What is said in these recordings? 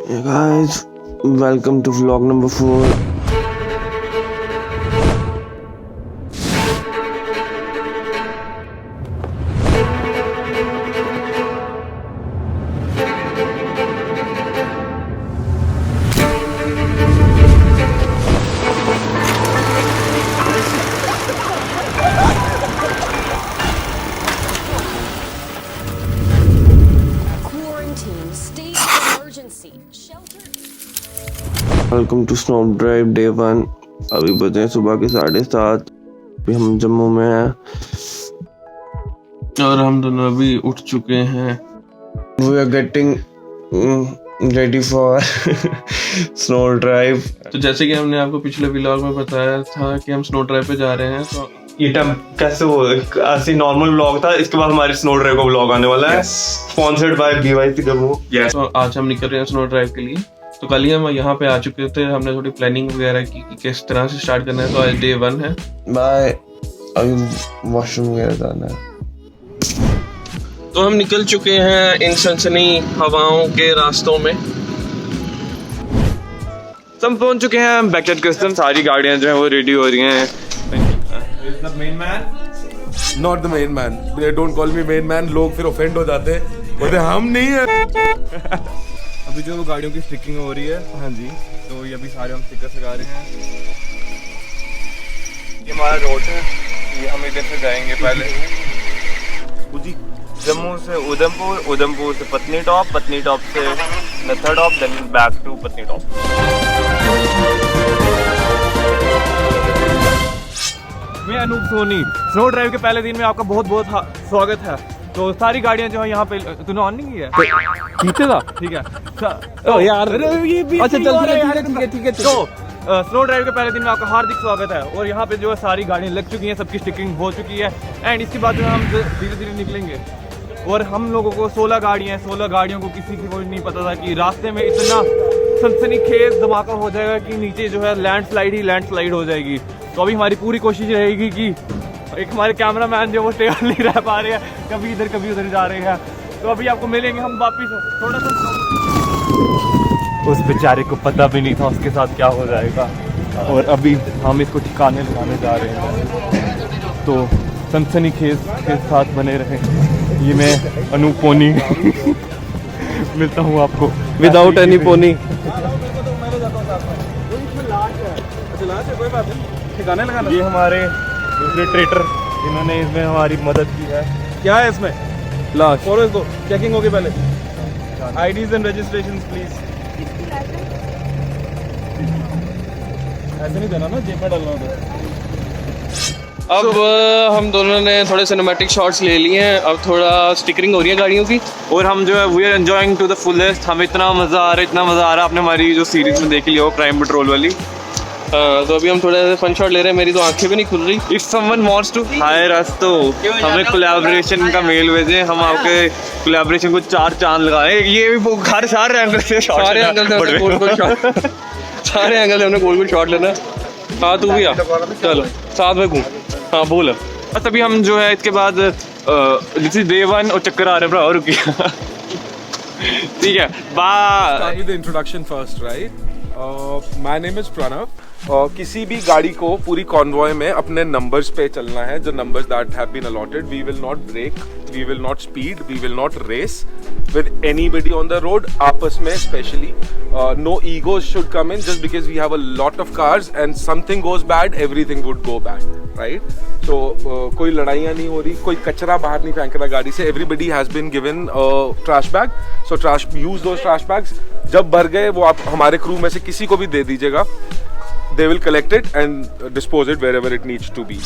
Hey guys, welcome to vlog number 4. Quarantine, state of emergency, shelter. Welcome to snow drive day 1। अभी बजे हैं सुबह के 7:30। अभी हम जम्मू में हैं और हम दोनों अभी उठ चुके हैं। We are getting ready for snow drive. तो जैसे कि हमने आपको पिछले व्लॉग में बताया था कि हम स्नो ड्राइव पे जा रहे हैं, तो ये टाइम कैसे वो ऐसे नॉर्मल व्लॉग था, इसके बाद हमारी स्नो ड्राइव का व्लॉग आने वाला है, स्पॉन्सर्ड बाय BYC जम्मू। तो आज हम निकल रहे हैं स्नो ड्राइव के लिए। तो कल ही हम यहाँ पे आ चुके थे, हमने थोड़ी प्लानिंग वगैरह की कि किस तरह से स्टार्ट करना है। तो आज डे 1 है। बाय। अभी वॉशरूम वगैरह जाना है। तो हम निकल चुके हैं इन सनसनी हवाओं के रास्तों में। हम पहुंच चुके हैं बैकएट कस्टम। सारी गाड़ियां जो हैं वो रेडी हो रही हैं। The main man? Not the main man. They don't call me main man. लोग फिर ऑफेंड हो जाते हैं, बोलते हम नहीं है। अभी जो वो गाड़ियों की स्टिकिंग हो रही है, हाँ जी, तो ये अभी सारे हम स्टिकर लगा रहे हैं। ये हमारा रोड है, ये हम इधर से जाएंगे पहले जम्मू से उधमपुर, उधमपुर से पत्नी टॉप से Nathatop, then back to Patnitop. मैं अनूप सोनी। स्नो ड्राइव के पहले दिन में आपका बहुत बहुत स्वागत है। तो सारी गाड़ियां जो है यहाँ पे, तूने ऑन नहीं किया पीछे था, ठीक है। ओ यार, अच्छा चल, ठीक है। तो स्नो ड्राइव के पहले दिन में आपका हार्दिक स्वागत है। और यहाँ पे जो है सारी गाड़ियां लग चुकी हैं, सबकी स्टिकिंग हो चुकी है। एंड इसके बाद जो है हम धीरे धीरे निकलेंगे। और हम लोगों को 16 गाड़ियों को किसी को नहीं पता था कि रास्ते में इतना सनसनीखेज धमाका हो जाएगा कि नीचे जो है लैंडस्लाइड हो जाएगी। तो अभी हमारी पूरी कोशिश रहेगी कि एक हमारे कैमरामैन जो वो स्टेबल नहीं रह पा रहे हैं, कभी इधर कभी उधर जा रहे हैं। तो अभी आपको मिलेंगे हम वापिस। थोड़ा सा उस बेचारे को पता भी नहीं था उसके साथ क्या हो जाएगा, और अभी हम इसको ठिकाने लगाने जा रहे हैं। तो सनसनीखेज के साथ बने रहें। ये मैं अनूप पोनी मिलता हूँ आपको विदाउट एनी पोनी। ये हमारे दूसरे ट्रेटर, इन्होंने इसमें हमारी मदद की है। क्या है इसमें? लाश। और इसको चेकिंग होगी पहले। IDs and registration please. ऐसे नहीं देना ना, जेब में डालना होता। अब हम दोनों ने थोड़े सिनेमैटिक शॉट्स ले लिए हैं। अब थोड़ा स्टिकरिंग हो रही है गाड़ियों की, और हम जो है we are enjoying to the fullest. हमें इतना मज़ा आ रहा है। आपने हमारी जो सीरीज में देख लिया हो, क्राइम पेट्रोल वाली। तो अभी हम थोड़ा फन शॉट ले रहे हैं। मेरी तो आंखें भी नहीं खुल रही। If someone wants to hire us, तो हमें कोलैबोरेशन का मेल भेजें, हम आपके कोलैबोरेशन को 4 चांद लगाएं। ये भी घर सारे एंगल से शॉट, सारे एंगल से हमने गोल शॉट लेना। हाँ तू भी आ, चलो साथ में घूम। हाँ बोल। बस अभी हम जो है इसके बाद दिस इज डे 1 और चक्कर आ रहे हैं। रुकिए ठीक है, bye. Start with the introduction first, right? My name is Pranav. किसी भी गाड़ी को पूरी कॉन्वॉय में अपने नंबर्स पे चलना है, जो numbers that have been allotted. We will not brake, we will not speed, we will not race with anybody on the road. आपस में specially no egos should come in. Just because we have a lot of cars and something goes bad, everything would go bad, right? तो कोई लड़ाइयाँ नहीं हो रही, कोई कचरा बाहर नहीं फेंक रहा गाड़ी से। Everybody has been given trash bag, so trash use those trash bags. जब भर गए वो आप हमारे क्रू में से किसी को भी दे दीजिएगा। They will collect it and dispose it wherever it needs to be.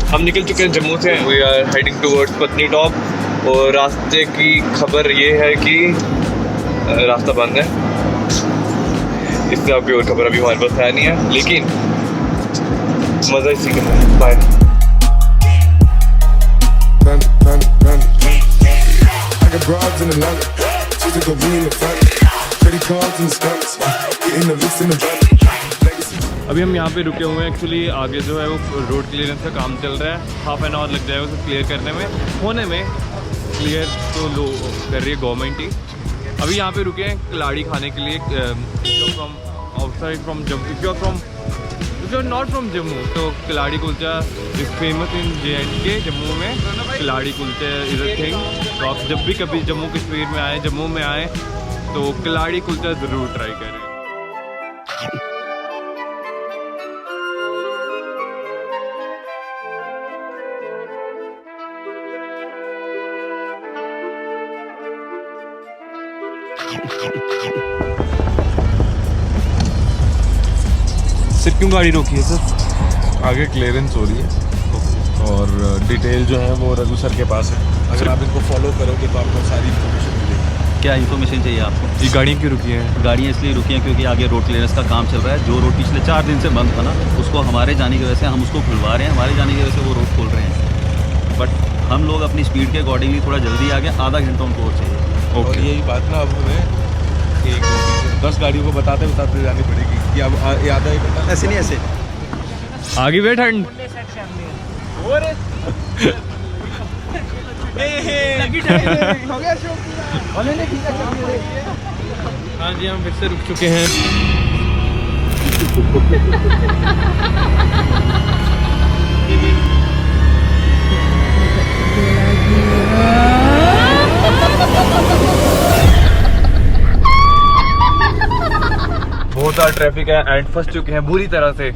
हम निकल चुके हैं जम्मू से। वी आर हेडिंग टुवर्ड्स पत्नी टॉप और रास्ते की खबर ये है कि रास्ता बंद है। इससे आपकी और खबर अभी हमारे पास है नहीं है, लेकिन मज़ा इसी का है। Bye. I got broads in Atlanta, she took a V in the front, credit cards in the stunts, getting the licks in the van. अभी हम यहाँ पे रुके हुए हैं। एक्चुअली आगे जो है वो रोड क्लियरेंस का काम चल रहा है। हाफ एन आवर लग जाएगा उसे क्लियर करने में, होने में। क्लियर तो लो कर रही है गवर्नमेंट ही। अभी यहाँ पे रुके हैं कलाड़ी खाने के लिए। From outside from Jammu, if you are not from Jammu तो kalari kulcha is famous in JNK। Jammu में kalari kulcha is a thing. तो आप जब भी कभी जम्मू कश्मीर में आए, जम्मू में आए तो कलाड़ी कुलचा ज़रूर ट्राई करें। सर क्यों गाड़ी रोकी है सर? आगे क्लियरेंस हो रही है और डिटेल जो है वो रघु सर के पास है। अगर आप इनको फॉलो करोगे तो आपको सारी इन्फॉर्मेशन मिलेगी। क्या इन्फॉर्मेशन चाहिए आपको? ये गाड़ियाँ क्यों रुकी हैं? गाड़ियाँ इसलिए रुकी हैं क्योंकि आगे रोड क्लियरेंस का काम चल रहा है। जो रोड पिछले 4 दिन से बंद था ना, उसको हमारे जाने की वजह से हम उसको खुलवा रहे हैं। हमारे जाने की वजह से वो रोड खोल रहे हैं। बट हम लोग अपनी स्पीड के अकॉर्डिंगली थोड़ा जल्दी आ गए। आधा घंटा उनको और चाहिए। और यही बात ना अब हमें 10 गाड़ियों को बताते बताते जानी पड़ेगी कि अब याद है बेटा। ऐसे नहीं, ऐसे आगे वे ठंड। हाँ जी, हम फिर से रुक चुके हैं। बहुत सारा ट्रैफिक है एंड फंस चुके हैं बुरी तरह से।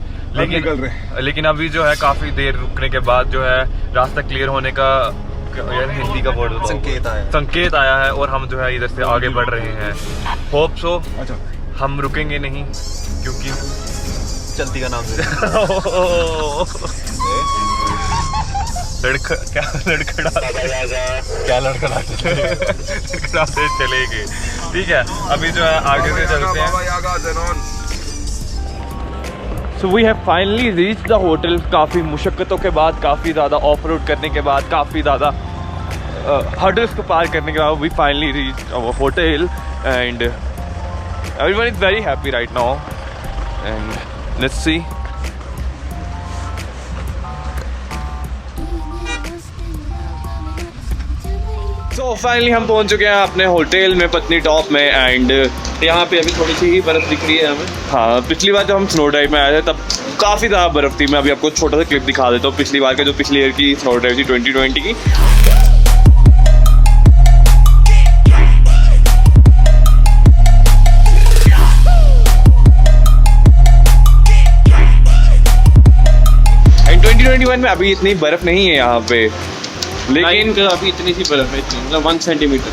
लेकिन अभी जो है काफी देर रुकने के बाद जो है रास्ता क्लियर होने का, यार हिंदी का वर्ड संकेत आया है और हम जो है इधर से आगे बढ़ रहे हैं। होप सो हम रुकेंगे नहीं क्योंकि चलती का नाम लड़खड़ाते चलेंगे। ठीक है, अभी जो है आगे से चलते हैं। So we have finally reached the hotel। काफ़ी मुशक्क़तों के बाद, काफ़ी ज़्यादा ऑफ रोड करने के बाद, काफ़ी ज़्यादा हर्डल्स को पार करने के बाद we finally reached our hotel and everyone is very happy right now and let's see। So finally हम पहुंच चुके हैं अपने होटल में पत्नी टॉप में एंड यहाँ पे अभी थोड़ी सी ही बर्फ़ दिख रही है हमें। हाँ, पिछली बार जब हम स्नो ड्राइव में आए थे तब काफ़ी ज़्यादा बर्फ़ थी। मैं अभी आपको छोटा सा क्लिप दिखा देता हूँ पिछली बार का, जो पिछली ईयर की स्नो ड्राइव थी 2020 की। एंड 2021 में अभी इतनी बर्फ़ नहीं है यहाँ पे, लेकिन अभी इतनी सी बर्फ़ है, इतनी मतलब 1 सेंटीमीटर।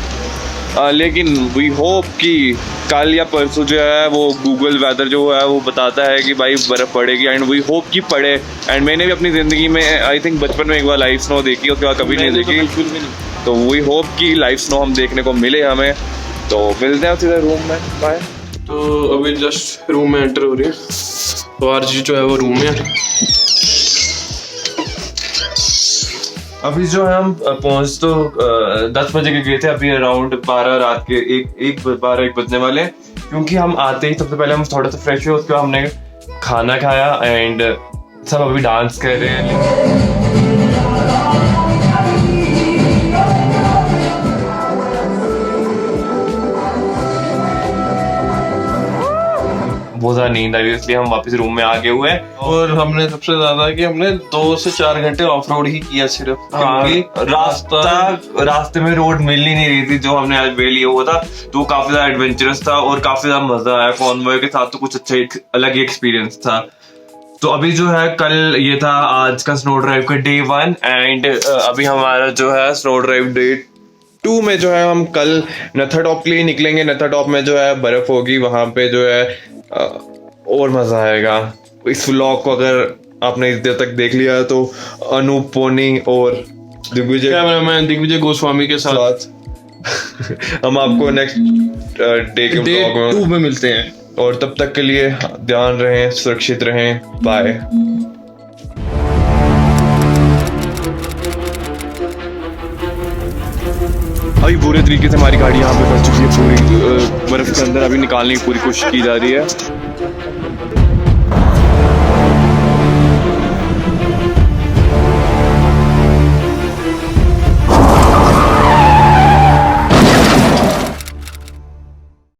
लेकिन वी होप कि कल या परसों जो है वो गूगल वेदर जो है वो बताता है कि भाई बर्फ़ पड़ेगी एंड वी होप कि पड़े। एंड मैंने भी अपनी ज़िंदगी में आई थिंक बचपन में एक बार लाइव स्नो देखी, उसके बाद कभी नहीं देखी। बिल्कुल भी नहीं। तो वी होप कि लाइव स्नो हम देखने को मिले हमें। तो मिलते हैं सीधे रूम में। बाय। तो अभी जस्ट रूम में एंटर हो रही है तो आरजी जो है वो रूम में। अभी जो है हम पहुंच तो 10 बजे के गए थे, अभी अराउंड 12 रात के 1 बजने वाले हैं। क्योंकि हम आते ही सबसे पहले हम थोड़ा सा फ्रेश हुए, उसके बाद हमने खाना खाया एंड सब अभी डांस कर रहे हैं। बहुत ज़्यादा नींद आई, इसलिए हम वापस रूम में आ गए हुए हैं। और हमने सबसे ज्यादा कि हमने 2 से 4 घंटे ऑफ रोड ही किया सिर्फ, क्योंकि रास्ते में रोड मिल ही नहीं रही थी जो हमने आज वे लिया हुआ था। तो काफी ज्यादा एडवेंचरस था और काफी ज्यादा मजा आया। कॉन्वॉय के साथ तो कुछ अच्छा अलग ही एक्सपीरियंस था। तो अभी जो है कल ये था आज का स्नो ड्राइव का डे 1 एंड अभी हमारा जो है स्नो ड्राइव डे 2 में जो है हम कल नथा टॉप के लिए निकलेंगे। नथा टॉप में जो है बर्फ होगी, वहां पे जो है और मजा आएगा। इस व्लॉग को अगर आपने इधर तक देख लिया तो अनूप पोनी और दिग्विजय कैमरामैन दिग्विजय गोस्वामी के साथ हम आपको नेक्स्ट डे के डे ब्लॉग 2 में मिलते हैं। और तब तक के लिए ध्यान रहें, सुरक्षित रहें, बाय। अभी पूरे तरीके से हमारी गाड़ी यहाँ पे फंस चुकी है, पूरी बर्फ के अंदर। अभी निकालने की पूरी कोशिश की जा रही है।